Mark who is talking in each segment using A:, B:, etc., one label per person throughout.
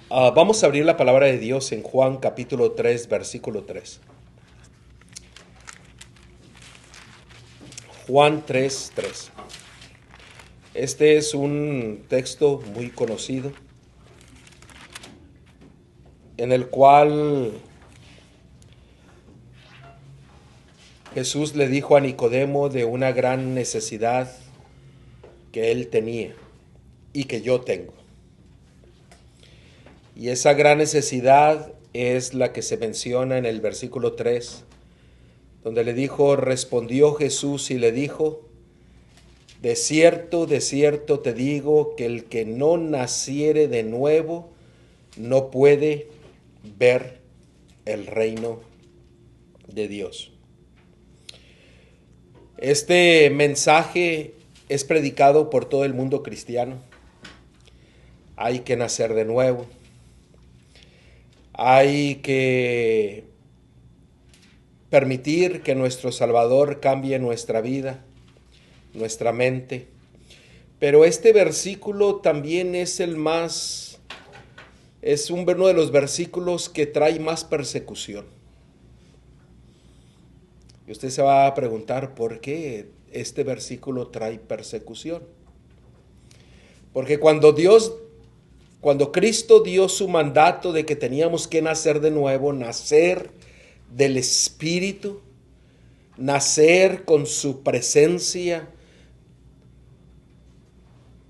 A: Vamos a abrir la palabra de Dios en Juan capítulo 3, versículo 3. Juan 3, 3. Este es un texto muy conocido en el cual Jesús le dijo a Nicodemo de una gran necesidad que él tenía y que yo tengo. Y esa gran necesidad es la que se menciona en el versículo 3, donde le dijo, respondió Jesús y le dijo, de cierto te digo que el que no naciere de nuevo no puede ver el reino de Dios. Este mensaje es predicado por todo el mundo cristiano. Hay que nacer de nuevo. Hay que permitir que nuestro Salvador cambie nuestra vida, nuestra mente. Pero este versículo también es uno de los versículos que trae más persecución. Y usted se va a preguntar por qué este versículo trae persecución. Porque cuando Cristo dio su mandato de que teníamos que nacer de nuevo, nacer del Espíritu, nacer con su presencia,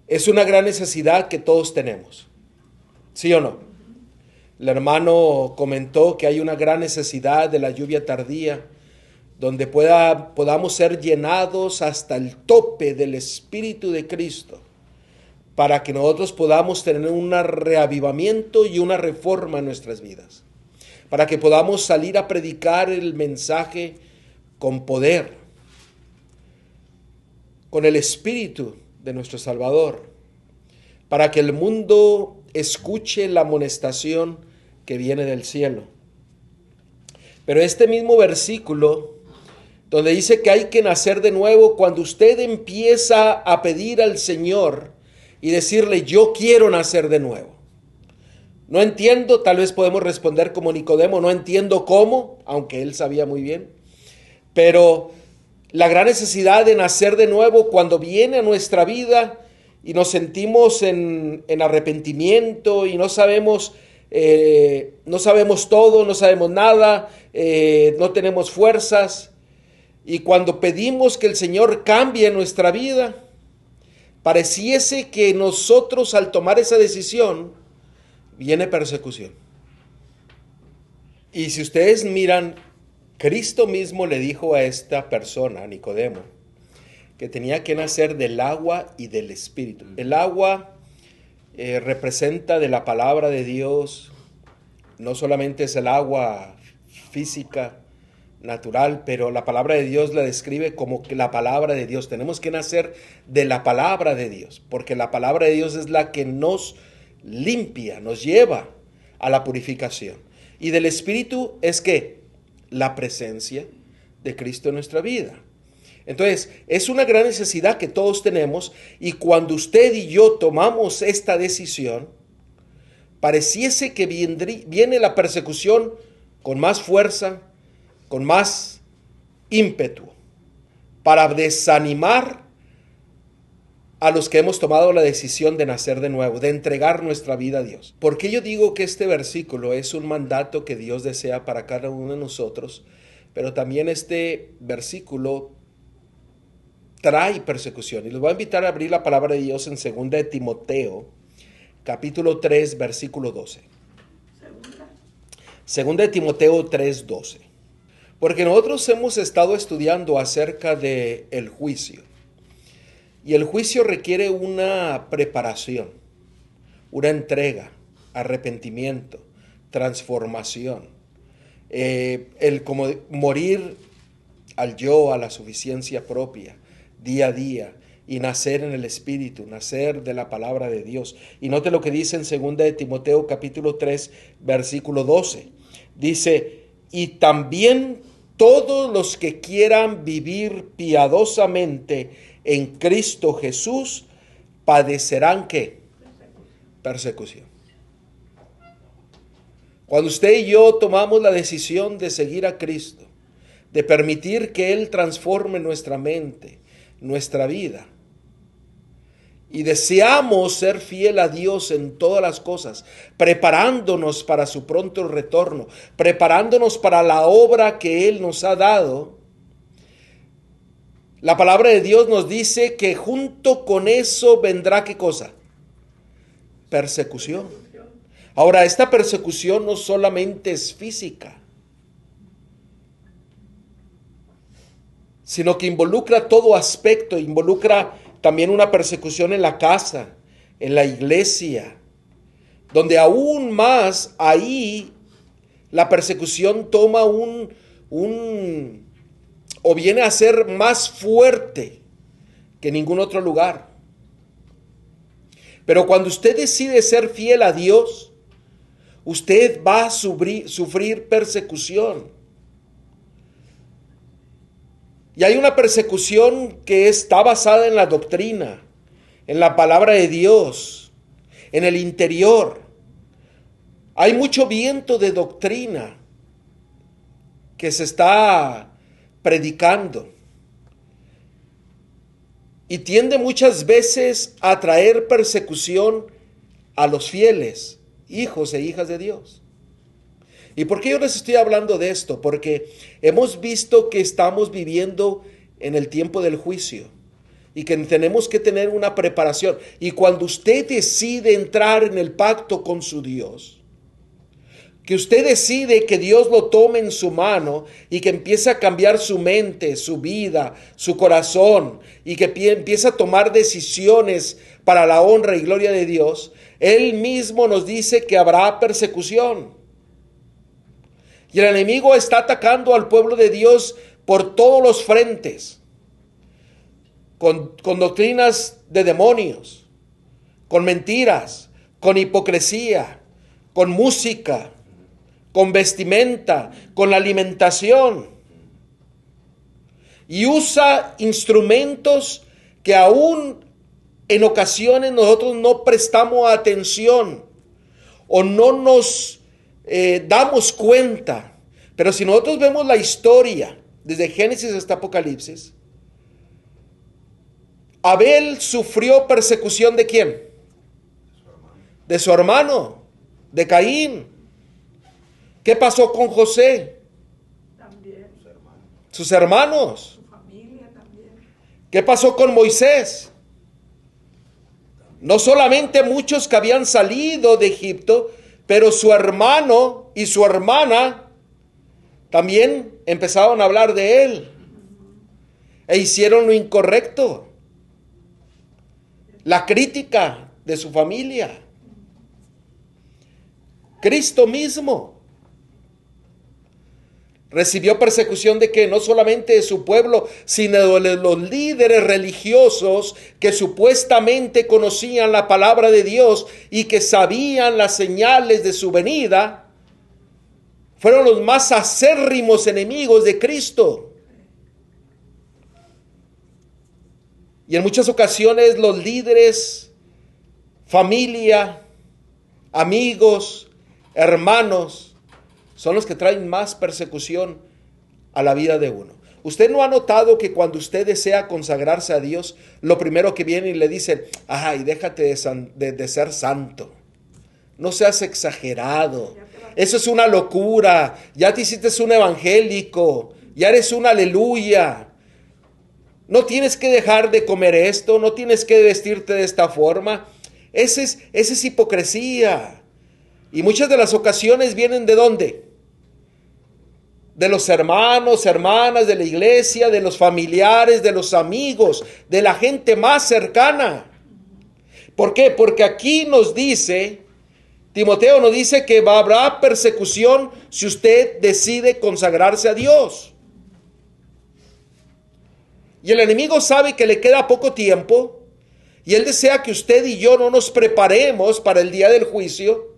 A: es una gran necesidad que todos tenemos. ¿Sí o no? El hermano comentó que hay una gran necesidad de la lluvia tardía, donde podamos ser llenados hasta el tope del Espíritu de Cristo, para que nosotros podamos tener un reavivamiento y una reforma en nuestras vidas, para que podamos salir a predicar el mensaje con poder, con el Espíritu de nuestro Salvador, para que el mundo escuche la amonestación que viene del cielo. Pero este mismo versículo, donde dice que hay que nacer de nuevo, cuando usted empieza a pedir al Señor y decirle, yo quiero nacer de nuevo. No entiendo, tal vez podemos responder como Nicodemo, no entiendo cómo, aunque él sabía muy bien. Pero la gran necesidad de nacer de nuevo cuando viene a nuestra vida y nos sentimos en arrepentimiento y no sabemos todo, no sabemos nada, no tenemos fuerzas. Y cuando pedimos que el Señor cambie nuestra vida, pareciese que nosotros al tomar esa decisión, viene persecución. Y si ustedes miran, Cristo mismo le dijo a esta persona, a Nicodemo, que tenía que nacer del agua y del Espíritu. El agua representa de la palabra de Dios, no solamente es el agua física, natural, pero la palabra de Dios la describe como que la palabra de Dios. Tenemos que nacer de la palabra de Dios, porque la palabra de Dios es la que nos limpia, nos lleva a la purificación. Y del Espíritu es que la presencia de Cristo en nuestra vida. Entonces, es una gran necesidad que todos tenemos, y cuando usted y yo tomamos esta decisión, pareciese que viene la persecución con más fuerza, con más ímpetu, para desanimar a los que hemos tomado la decisión de nacer de nuevo, de entregar nuestra vida a Dios. ¿Por qué yo digo que este versículo es un mandato que Dios desea para cada uno de nosotros? Pero también este versículo trae persecución. Y les voy a invitar a abrir la palabra de Dios en 2 de Timoteo, capítulo 3, versículo 12. 2 de Timoteo 3, 12. Porque nosotros hemos estado estudiando acerca del juicio. Y el juicio requiere una preparación, una entrega, arrepentimiento, transformación. Como morir al yo, a la suficiencia propia, día a día, y nacer en el Espíritu, nacer de la palabra de Dios. Y note lo que dice en 2 de Timoteo capítulo 3, versículo 12. Dice, y también todos los que quieran vivir piadosamente en Cristo Jesús padecerán ¿qué? Persecución. Cuando usted y yo tomamos la decisión de seguir a Cristo, de permitir que Él transforme nuestra mente, nuestra vida, y deseamos ser fiel a Dios en todas las cosas, preparándonos para su pronto retorno, preparándonos para la obra que Él nos ha dado, la palabra de Dios nos dice que junto con eso vendrá ¿qué cosa? Persecución. Ahora, esta persecución no solamente es física, sino que involucra todo aspecto, involucra también una persecución en la casa, en la iglesia, donde aún más ahí la persecución toma o viene a ser más fuerte que en ningún otro lugar. Pero cuando usted decide ser fiel a Dios, usted va a sufrir persecución. Y hay una persecución que está basada en la doctrina, en la palabra de Dios, en el interior. Hay mucho viento de doctrina que se está predicando y tiende muchas veces a traer persecución a los fieles, hijos e hijas de Dios. ¿Y por qué yo les estoy hablando de esto? Porque hemos visto que estamos viviendo en el tiempo del juicio y que tenemos que tener una preparación. Y cuando usted decide entrar en el pacto con su Dios, que usted decide que Dios lo tome en su mano y que empiece a cambiar su mente, su vida, su corazón, y que empiece a tomar decisiones para la honra y gloria de Dios, Él mismo nos dice que habrá persecución. Y el enemigo está atacando al pueblo de Dios por todos los frentes, con doctrinas de demonios, con mentiras, con hipocresía, con música, con vestimenta, con la alimentación. Y usa instrumentos que aún en ocasiones nosotros no prestamos atención o no nos damos cuenta. Pero si nosotros vemos la historia desde Génesis hasta Apocalipsis, Abel sufrió persecución ¿de quién? De su hermano, de Caín. ¿Qué pasó con José?
B: También.
A: Sus hermanos.
B: Su familia también.
A: ¿Qué pasó con Moisés? No solamente muchos que habían salido de Egipto, pero su hermano y su hermana también empezaron a hablar de él e hicieron lo incorrecto. La crítica de su familia. Cristo mismo recibió persecución de que no solamente de su pueblo, sino de los líderes religiosos que supuestamente conocían la palabra de Dios y que sabían las señales de su venida. Fueron los más acérrimos enemigos de Cristo. Y en muchas ocasiones los líderes, familia, amigos, hermanos, son los que traen más persecución a la vida de uno. ¿Usted no ha notado que cuando usted desea consagrarse a Dios, lo primero que viene y le dicen, ay, déjate de ser santo, no seas exagerado, eso es una locura, ya te hiciste un evangélico, ya eres un aleluya, no tienes que dejar de comer esto, no tienes que vestirte de esta forma? Esa es hipocresía. Y muchas de las ocasiones vienen ¿de dónde? De los hermanos, hermanas de la iglesia, de los familiares, de los amigos, de la gente más cercana. ¿Por qué? Porque aquí nos dice, Timoteo nos dice que habrá persecución si usted decide consagrarse a Dios. Y el enemigo sabe que le queda poco tiempo y él desea que usted y yo no nos preparemos para el día del juicio,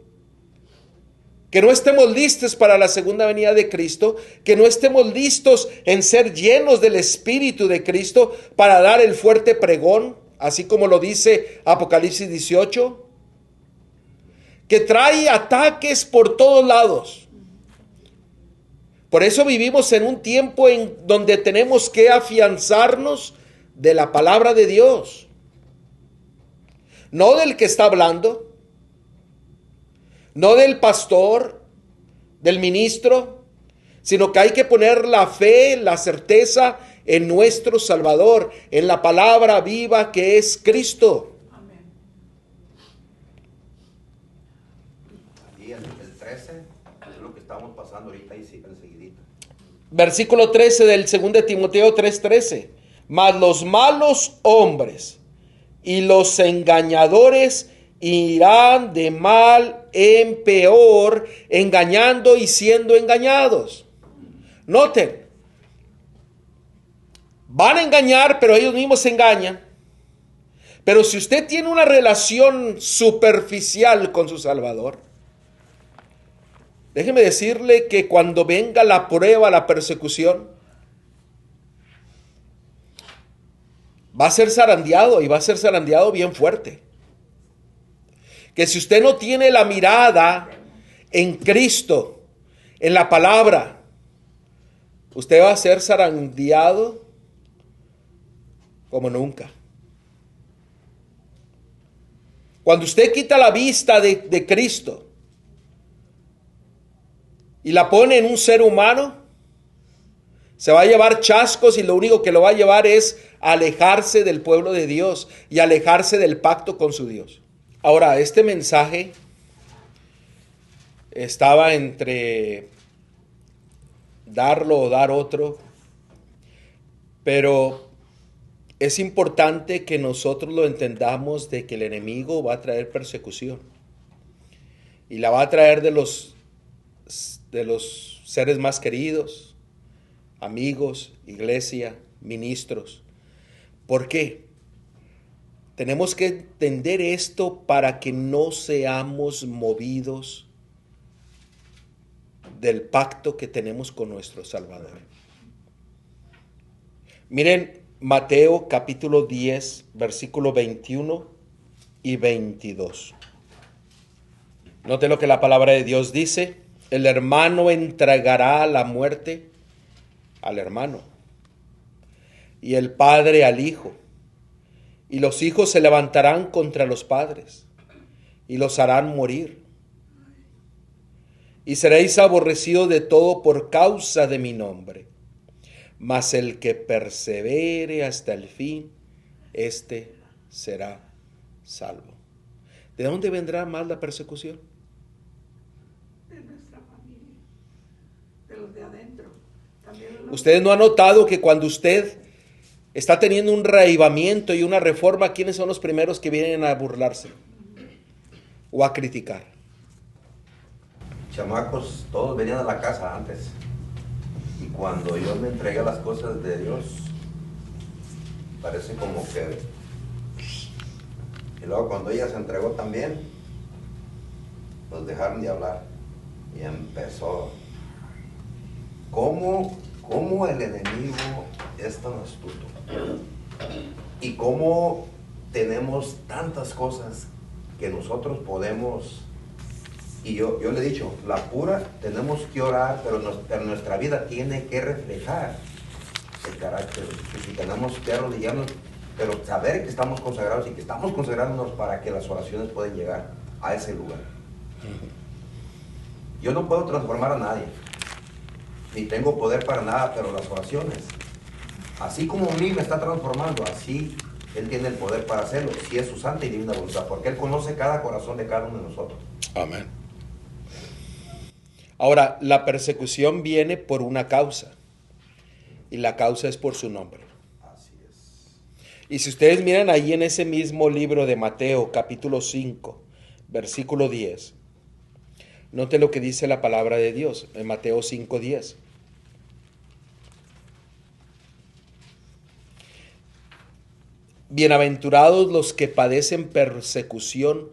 A: que no estemos listos para la segunda venida de Cristo, que no estemos listos en ser llenos del Espíritu de Cristo para dar el fuerte pregón, así como lo dice Apocalipsis 18. que trae ataques por todos lados. Por eso vivimos en un tiempo en donde tenemos que afianzarnos de la palabra de Dios. No del que está hablando, no del pastor, del ministro, sino que hay que poner la fe, la certeza en nuestro Salvador, en la palabra viva que es Cristo.
B: Amén.
C: Ahí el 13 es lo que estamos pasando ahorita y sí, enseguidita.
A: Versículo 13 del 2 Timoteo 3:13. Mas los malos hombres y los engañadores irán de mal en peor, engañando y siendo engañados. Noten, van a engañar, pero ellos mismos se engañan. Pero si usted tiene una relación superficial con su Salvador, déjeme decirle que cuando venga la prueba, la persecución, va a ser zarandeado, y va a ser zarandeado bien fuerte. Que si usted no tiene la mirada en Cristo, en la palabra, usted va a ser zarandeado como nunca. Cuando usted quita la vista de Cristo y la pone en un ser humano, se va a llevar chascos, y lo único que lo va a llevar es alejarse del pueblo de Dios y alejarse del pacto con su Dios. Ahora, este mensaje estaba entre darlo o dar otro, pero es importante que nosotros lo entendamos, de que el enemigo va a traer persecución y la va a traer de los seres más queridos, amigos, iglesia, ministros. ¿Por qué? Tenemos que entender esto para que no seamos movidos del pacto que tenemos con nuestro Salvador. Miren Mateo capítulo 10, versículo 21 y 22. Note lo que la palabra de Dios dice. El hermano entregará la muerte al hermano, y el padre al hijo, y los hijos se levantarán contra los padres y los harán morir. Y seréis aborrecidos de todo por causa de mi nombre, mas el que persevere hasta el fin, éste será salvo. ¿De dónde vendrá más la persecución?
B: De nuestra familia, de los de adentro. También de los
A: Ustedes no han notado que cuando usted está teniendo un reavivamiento y una reforma, ¿quiénes son los primeros que vienen a burlarse o a criticar?
C: Chamacos, todos venían a la casa antes. Y cuando yo me entregué a las cosas de Dios, parece como que... Y luego cuando ella se entregó también, nos dejaron de hablar. Y empezó. ¿Cómo el enemigo es tan astuto? Y cómo tenemos tantas cosas que nosotros podemos... Y yo le he dicho, la pura tenemos que orar, pero nuestra vida tiene que reflejar el carácter. Que si tenemos que arrodillarnos, pero saber que estamos consagrados y que estamos consagrándonos para que las oraciones puedan llegar a ese lugar. Yo no puedo transformar a nadie, ni tengo poder para nada, pero las oraciones, así como a mí me está transformando, así Él tiene el poder para hacerlo, si es su santa y divina voluntad, porque Él conoce cada corazón de cada uno de nosotros.
A: Amén. Ahora, la persecución viene por una causa, y la causa es por su nombre.
C: Así es.
A: Y si ustedes miran ahí en ese mismo libro de Mateo, capítulo 5, versículo 10, note lo que dice la palabra de Dios en Mateo 5:10. Bienaventurados los que padecen persecución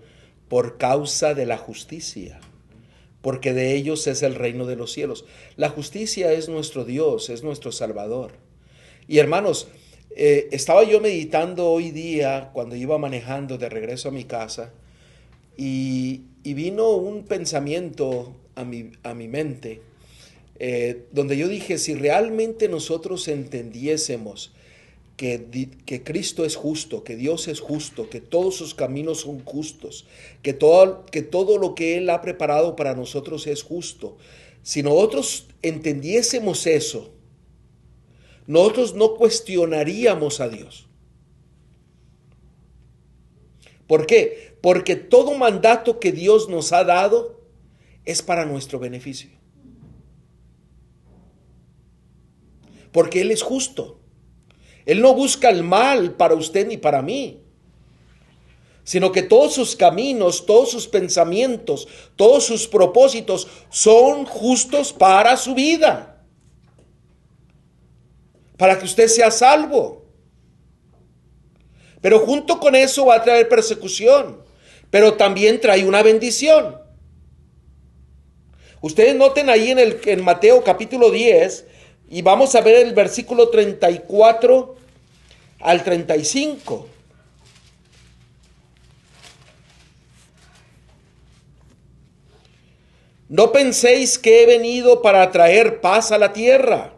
A: por causa de la justicia, porque de ellos es el reino de los cielos. La justicia es nuestro Dios, es nuestro Salvador. Y hermanos, estaba yo meditando hoy día cuando iba manejando de regreso a mi casa, y y vino un pensamiento a mi mente, donde yo dije, si realmente nosotros entendiésemos que Cristo es justo, que Dios es justo, que todos sus caminos son justos, que todo lo que Él ha preparado para nosotros es justo. Si nosotros entendiésemos eso, nosotros no cuestionaríamos a Dios. ¿Por qué? Porque todo mandato que Dios nos ha dado es para nuestro beneficio. Porque Él es justo. Él no busca el mal para usted ni para mí, sino que todos sus caminos, todos sus pensamientos, todos sus propósitos son justos para su vida, para que usted sea salvo. Pero junto con eso va a traer persecución, pero también trae una bendición. Ustedes noten ahí en Mateo capítulo 10, y vamos a ver el versículo 34 al 35. No penséis que he venido para traer paz a la tierra.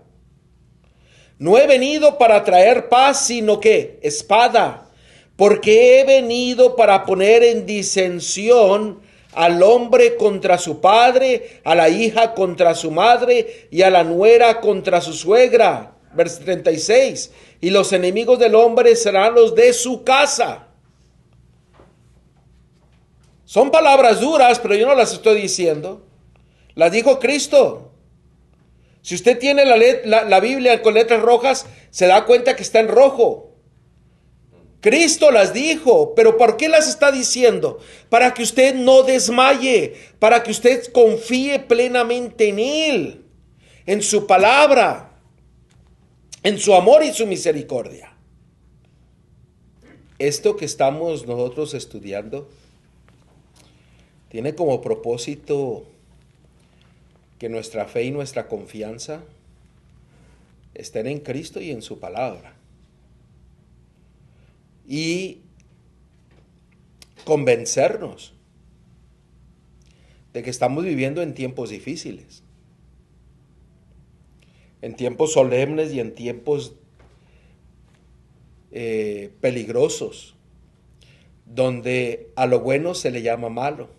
A: No he venido para traer paz, sino que espada, porque he venido para poner en disensión al hombre contra su padre, a la hija contra su madre y a la nuera contra su suegra. Verso 36. Y los enemigos del hombre serán los de su casa. Son palabras duras, pero yo no las estoy diciendo. Las dijo Cristo. Si usted tiene la Biblia con letras rojas, se da cuenta que está en rojo. Cristo las dijo, pero ¿por qué las está diciendo? Para que usted no desmaye, para que usted confíe plenamente en Él, en su palabra, en su amor y su misericordia. Esto que estamos nosotros estudiando tiene como propósito que nuestra fe y nuestra confianza estén en Cristo y en su palabra. Y convencernos de que estamos viviendo en tiempos difíciles, en tiempos solemnes y en tiempos peligrosos, donde a lo bueno se le llama malo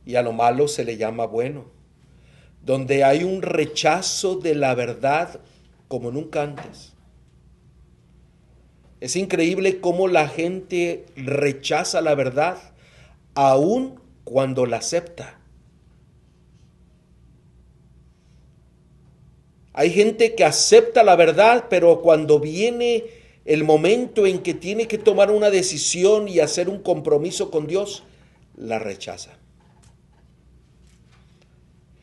A: y a lo malo se le llama bueno, donde hay un rechazo de la verdad como nunca antes. Es increíble cómo la gente rechaza la verdad aun cuando la acepta. Hay gente que acepta la verdad, pero cuando viene el momento en que tiene que tomar una decisión y hacer un compromiso con Dios, la rechaza.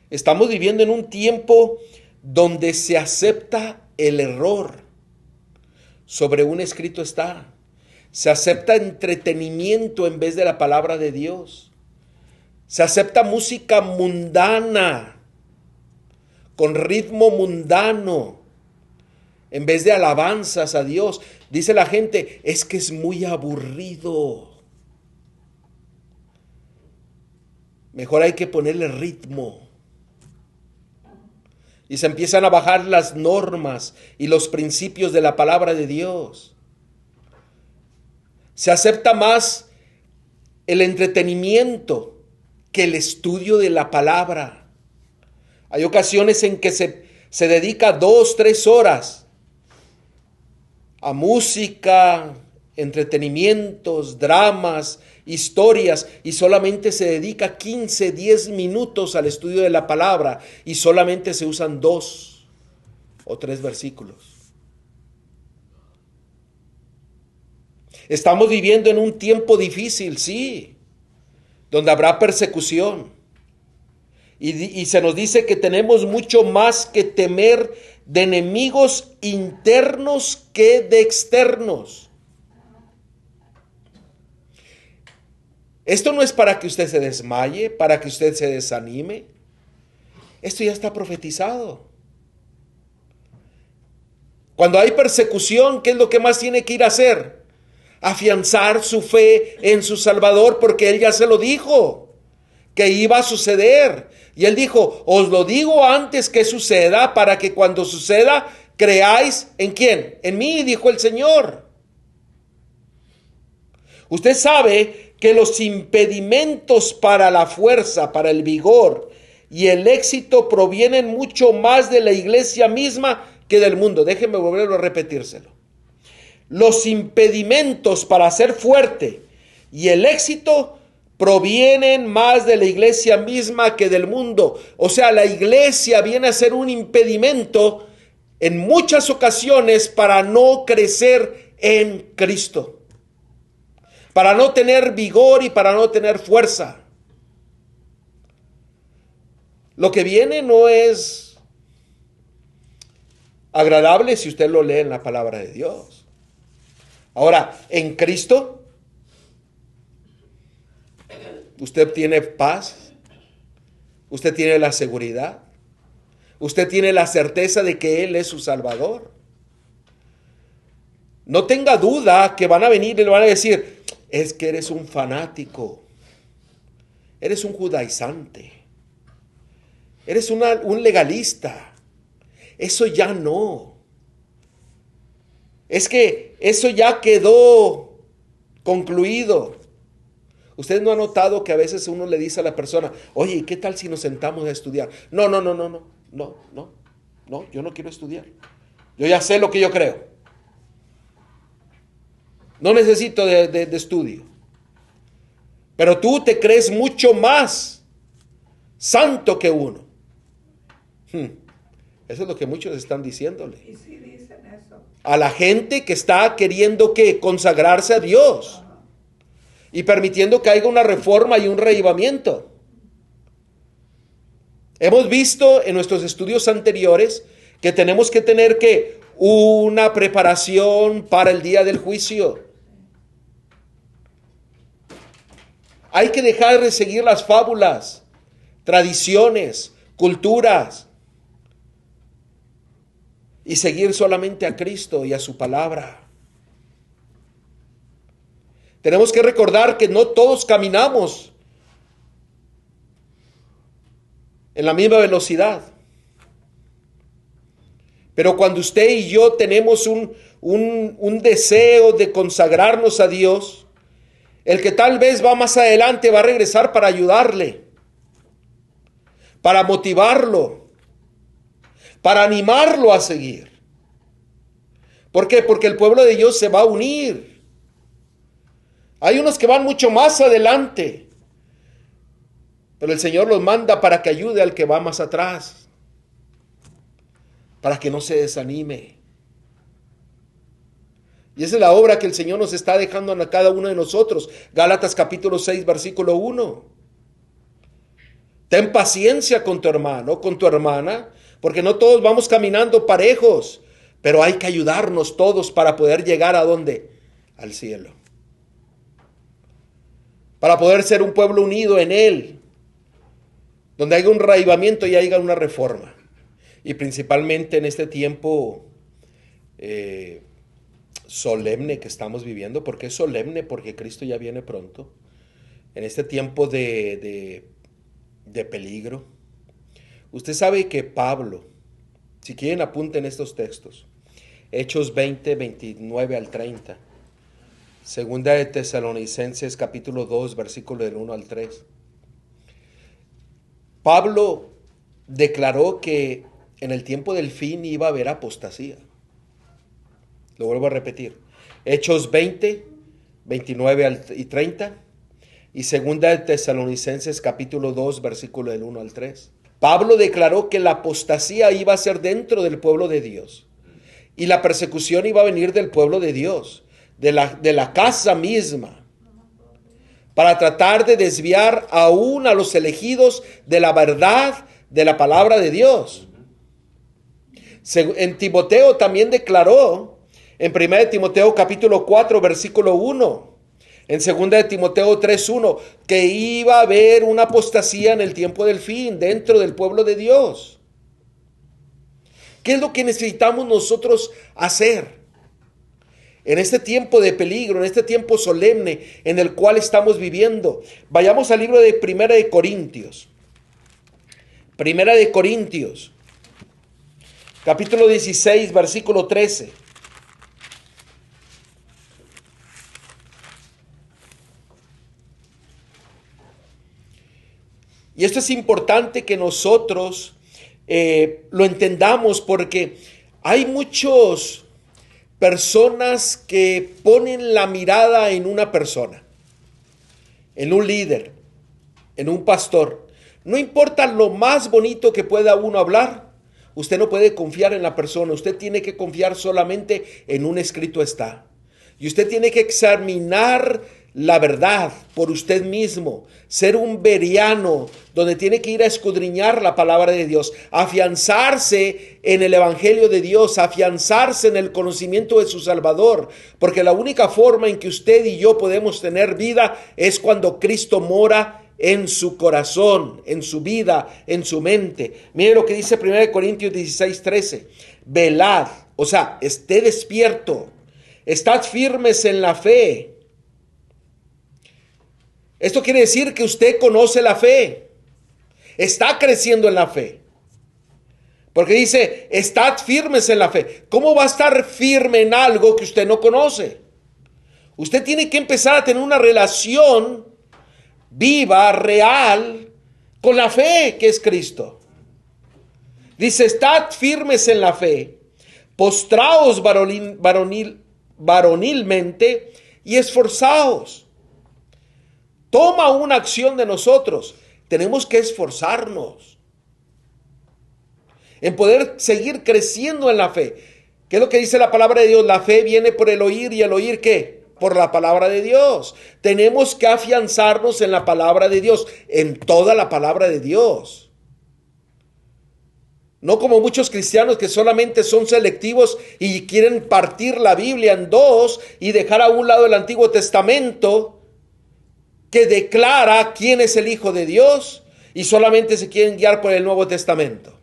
A: Estamos viviendo en un tiempo donde se acepta el error. Sobre un escrito está. Se acepta entretenimiento en vez de la palabra de Dios. Se acepta música mundana, con ritmo mundano, en vez de alabanzas a Dios. Dice la gente, es que es muy aburrido. Mejor hay que ponerle ritmo. Y se empiezan a bajar las normas y los principios de la palabra de Dios. Se acepta más el entretenimiento que el estudio de la palabra. Hay ocasiones en que se dedica 2, 3 horas a música, entretenimientos, dramas, historias, y solamente se dedica 15, 10 minutos al estudio de la palabra y solamente se usan 2 o 3 versículos. Estamos viviendo en un tiempo difícil, sí, donde habrá persecución. Y se nos dice que tenemos mucho más que temer de enemigos internos que de externos. Esto no es para que usted se desmaye, para que usted se desanime. Esto ya está profetizado. Cuando hay persecución, ¿qué es lo que más tiene que ir a hacer? Afianzar su fe en su Salvador, porque Él ya se lo dijo. que iba a suceder. Y él dijo, os lo digo antes que suceda, para que cuando suceda, creáis ¿en quién? En mí, dijo el Señor. Usted sabe que los impedimentos para la fuerza, para el vigor y el éxito provienen mucho más de la iglesia misma que del mundo. Déjeme volverlo a repetírselo. Los impedimentos para ser fuerte y el éxito provienen más de la iglesia misma que del mundo. O sea, la iglesia viene a ser un impedimento en muchas ocasiones para no crecer en Cristo, para no tener vigor y para no tener fuerza. Lo que viene no es agradable si usted lo lee en la palabra de Dios. Ahora, en Cristo, usted tiene paz, usted tiene la seguridad, usted tiene la certeza de que Él es su Salvador. No tenga duda que van a venir y le van a decir, es que eres un fanático, eres un judaizante, eres un legalista. Eso ya no. Es que eso ya quedó concluido. Usted no ha notado que a veces uno le dice a la persona, oye, ¿y qué tal si nos sentamos a estudiar? No, yo no quiero estudiar. Yo ya sé lo que yo creo. No necesito de estudio. Pero tú te crees mucho más santo que uno. Eso es lo que muchos están diciéndole.
B: Y sí dicen eso.
A: A la gente que está queriendo que consagrarse a Dios. Y permitiendo que haya una reforma y un reavivamiento. Hemos visto en nuestros estudios anteriores que tenemos que tener una preparación para el día del juicio. Hay que dejar de seguir las fábulas, tradiciones, culturas y seguir solamente a Cristo y a su palabra. Tenemos que recordar que no todos caminamos en la misma velocidad. Pero cuando usted y yo tenemos un deseo de consagrarnos a Dios, el que tal vez va más adelante va a regresar para ayudarle, para motivarlo, para animarlo a seguir. ¿Por qué? Porque el pueblo de Dios se va a unir. Hay unos que van mucho más adelante, pero el Señor los manda para que ayude al que va más atrás, para que no se desanime. Y esa es la obra que el Señor nos está dejando a cada uno de nosotros. Gálatas capítulo 6, versículo 1. Ten paciencia con tu hermano, con tu hermana, porque no todos vamos caminando parejos, pero hay que ayudarnos todos para poder llegar ¿a dónde? Al cielo. Para poder ser un pueblo unido en Él, donde haya un reavivamiento y haya una reforma. Y principalmente en este tiempo solemne que estamos viviendo. ¿Por qué solemne? Porque Cristo ya viene pronto. En este tiempo de peligro. Usted sabe que Pablo, si quieren apunten estos textos, Hechos 20, 29 al 30. Segunda de Tesalonicenses capítulo 2, versículo del 1 al 3. Pablo declaró que en el tiempo del fin iba a haber apostasía. Lo vuelvo a repetir. Hechos 20, 29 y 30. Y segunda de Tesalonicenses capítulo 2, versículo del 1 al 3. Pablo declaró que la apostasía iba a ser dentro del pueblo de Dios. Y la persecución iba a venir del pueblo de Dios, de la casa misma, para tratar de desviar aún a los elegidos de la verdad de la palabra de Dios. En Timoteo también declaró, en 1 Timoteo capítulo 4, versículo 1, en 2 Timoteo 3, 1, que iba a haber una apostasía en el tiempo del fin dentro del pueblo de Dios. ¿Qué es lo que necesitamos nosotros hacer? en este tiempo de peligro, en este tiempo solemne en el cual estamos viviendo. Vayamos al libro de Primera de Corintios. Primera de Corintios, capítulo 16, versículo 13. Y esto es importante que nosotros lo entendamos, porque hay muchas personas que ponen la mirada en una persona, en un líder, en un pastor. No importa lo más bonito que pueda uno hablar, usted no puede confiar en la persona. Usted tiene que confiar solamente en un escrito está. Y usted tiene que examinar la verdad por usted mismo, ser un bereano, donde tiene que ir a escudriñar la palabra de Dios, afianzarse en el evangelio de Dios, afianzarse en el conocimiento de su Salvador, porque la única forma en que usted y yo podemos tener vida es cuando Cristo mora en su corazón, en su vida, en su mente. Mire lo que dice 1 Corintios 16, 13. Velad, o sea, esté despierto, estad firmes en la fe. Esto quiere decir que usted conoce la fe, está creciendo en la fe. Porque dice, estad firmes en la fe. ¿Cómo va a estar firme en algo que usted no conoce? Usted tiene que empezar a tener una relación viva, real, con la fe que es Cristo. Dice, estad firmes en la fe, postraos varonilmente y esforzaos. Toma una acción de nosotros. Tenemos que esforzarnos en poder seguir creciendo en la fe. ¿Qué es lo que dice la palabra de Dios? La fe viene por el oír, y el oír ¿qué? Por la palabra de Dios. Tenemos que afianzarnos en la palabra de Dios, en toda la palabra de Dios. No como muchos cristianos que solamente son selectivos y quieren partir la Biblia en dos y dejar a un lado el Antiguo Testamento, que declara quién es el Hijo de Dios, y solamente se quieren guiar por el Nuevo Testamento.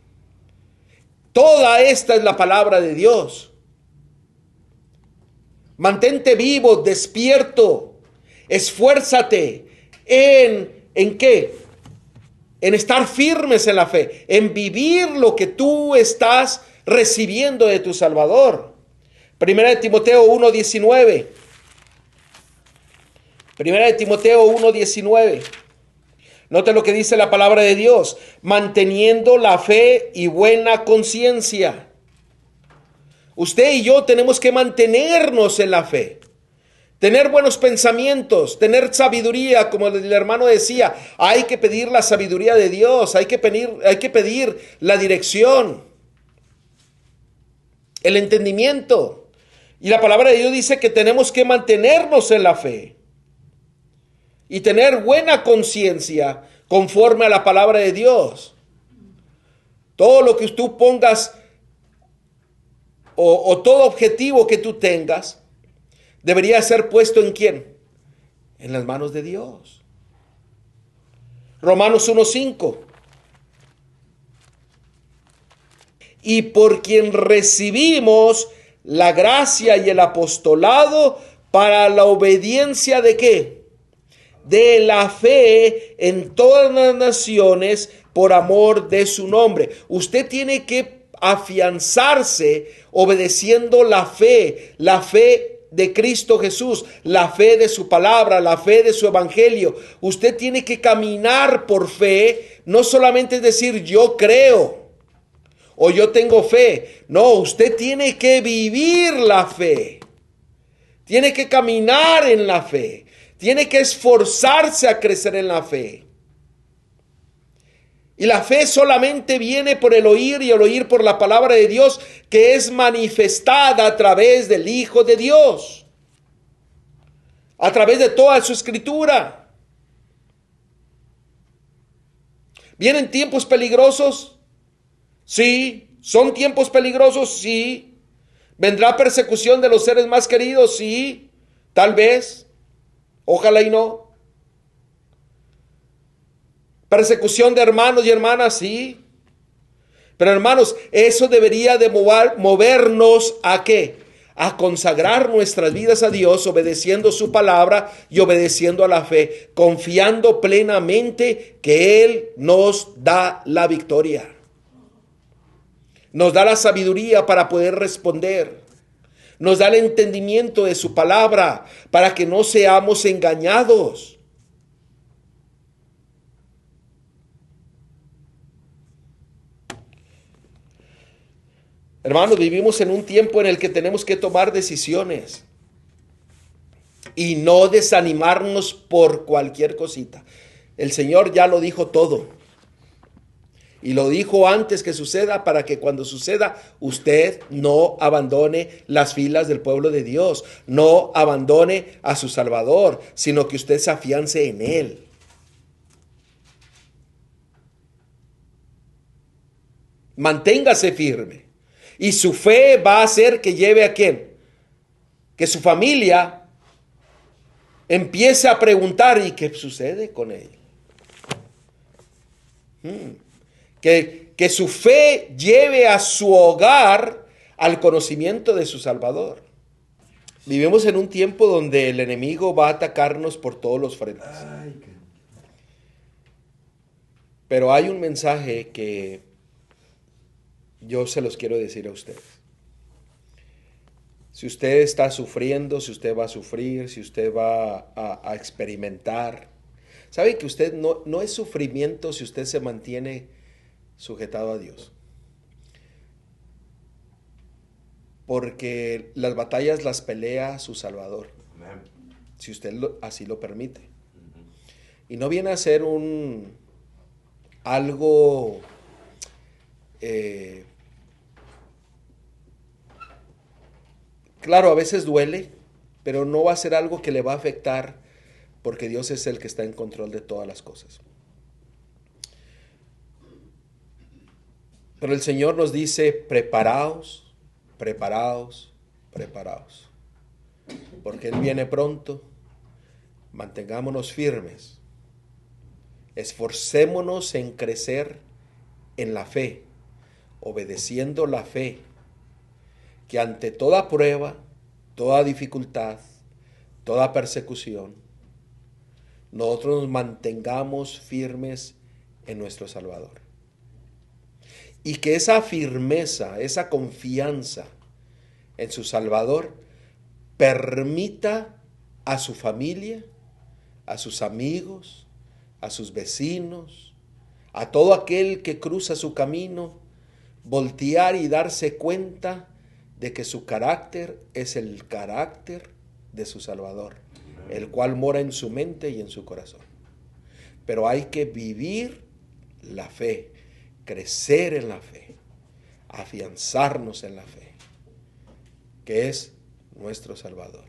A: Toda esta es la palabra de Dios. Mantente vivo, despierto, esfuérzate ¿en qué? En estar firmes en la fe, en vivir lo que tú estás recibiendo de tu Salvador. Primera de Timoteo 1:19. Primera de Timoteo 1:19. Note lo que dice la palabra de Dios. Manteniendo la fe y buena conciencia. Usted y yo tenemos que mantenernos en la fe. Tener buenos pensamientos, tener sabiduría, como el hermano decía. Hay que pedir la sabiduría de Dios, hay que pedir la dirección, el entendimiento. Y la palabra de Dios dice que tenemos que mantenernos en la fe y tener buena conciencia conforme a la palabra de Dios. Todo lo que tú pongas o todo objetivo que tú tengas debería ser puesto ¿en quién? En las manos de Dios. Romanos 1:5. Y por quien recibimos la gracia y el apostolado para la obediencia ¿de qué? De la fe en todas las naciones por amor de su nombre. Usted tiene que afianzarse obedeciendo la fe de Cristo Jesús, la fe de su palabra, la fe de su evangelio. Usted tiene que caminar por fe, no solamente decir yo creo o yo tengo fe. No, usted tiene que vivir la fe, tiene que caminar en la fe, tiene que esforzarse a crecer en la fe. Y la fe solamente viene por el oír, y el oír por la palabra de Dios, que es manifestada a través del Hijo de Dios, a través de toda su escritura. ¿Vienen tiempos peligrosos? Sí. ¿Son tiempos peligrosos? Sí. ¿Vendrá persecución de los seres más queridos? Sí. Tal vez. Ojalá y no. Persecución de hermanos y hermanas, sí. Pero hermanos, eso debería de movernos ¿a qué? a consagrar nuestras vidas a Dios, obedeciendo su palabra y obedeciendo a la fe, confiando plenamente que Él nos da la victoria. Nos da la sabiduría para poder responder. Nos da el entendimiento de su palabra para que no seamos engañados. Hermanos, vivimos en un tiempo en el que tenemos que tomar decisiones y no desanimarnos por cualquier cosita. El Señor ya lo dijo todo. Y lo dijo antes que suceda para que cuando suceda usted no abandone las filas del pueblo de Dios, no abandone a su Salvador, sino que usted se afiance en Él. Manténgase firme. Y su fe va a hacer que lleve a ¿quién? Que su familia empiece a preguntar, ¿y qué sucede con él? Que su fe lleve a su hogar al conocimiento de su Salvador. Vivimos en un tiempo donde el enemigo va a atacarnos por todos los frentes. Pero hay un mensaje que yo se los quiero decir a ustedes. Si usted está sufriendo, si usted va a sufrir, si usted va a experimentar, sabe que usted no es sufrimiento si usted se mantiene sujetado a Dios. Porque las batallas las pelea su Salvador. Amén. Si usted así lo permite. Y no viene a ser algo claro, a veces duele, pero no va a ser algo que le va a afectar porque Dios es el que está en control de todas las cosas. Pero el Señor nos dice, preparaos, preparaos, preparaos. Porque Él viene pronto, mantengámonos firmes, esforcémonos en crecer en la fe, obedeciendo la fe, que ante toda prueba, toda dificultad, toda persecución, nosotros nos mantengamos firmes en nuestro Salvador. Y que esa firmeza, esa confianza en su Salvador permita a su familia, a sus amigos, a sus vecinos, a todo aquel que cruza su camino, voltear y darse cuenta de que su carácter es el carácter de su Salvador, el cual mora en su mente y en su corazón. Pero hay que vivir la fe, crecer en la fe, afianzarnos en la fe, que es nuestro Salvador.